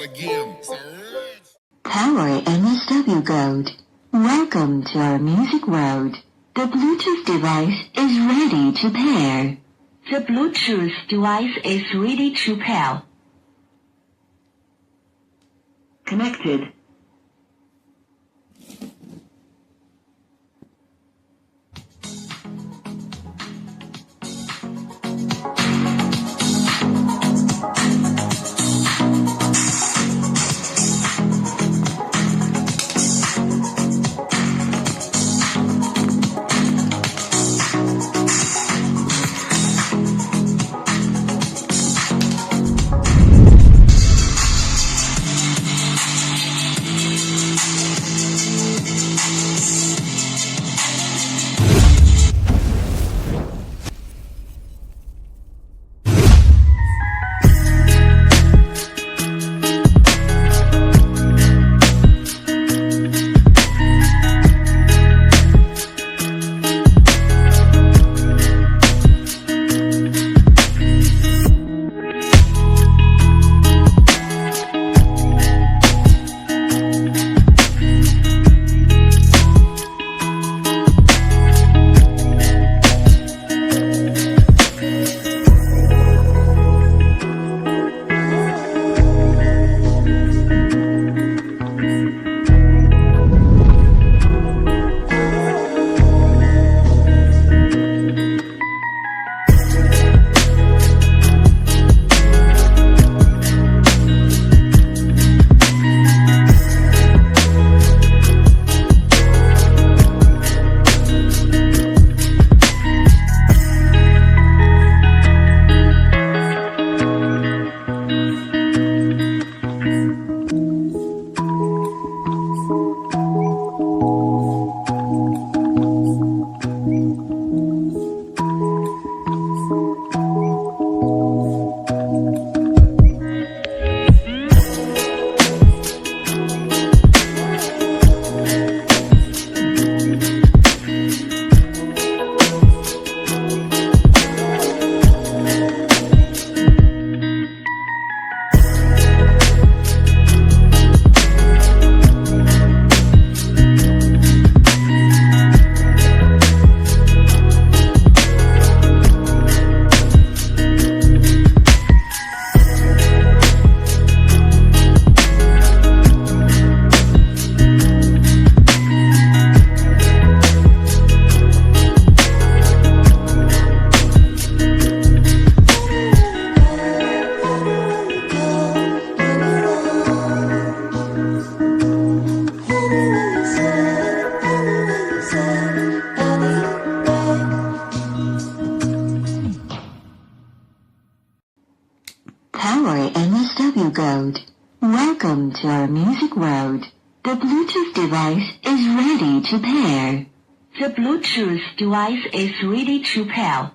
again. Power MSW code. Welcome to our music world. The Bluetooth device is ready to pair. The Bluetooth device is ready to pair. Connected. Power MSW code. Welcome to our music world. The Bluetooth device is ready to pair. The Bluetooth device is ready to pair.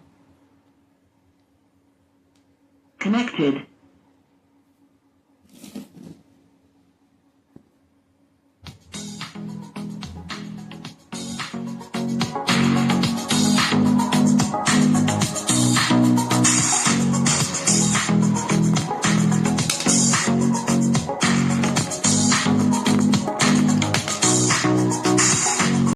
Connected.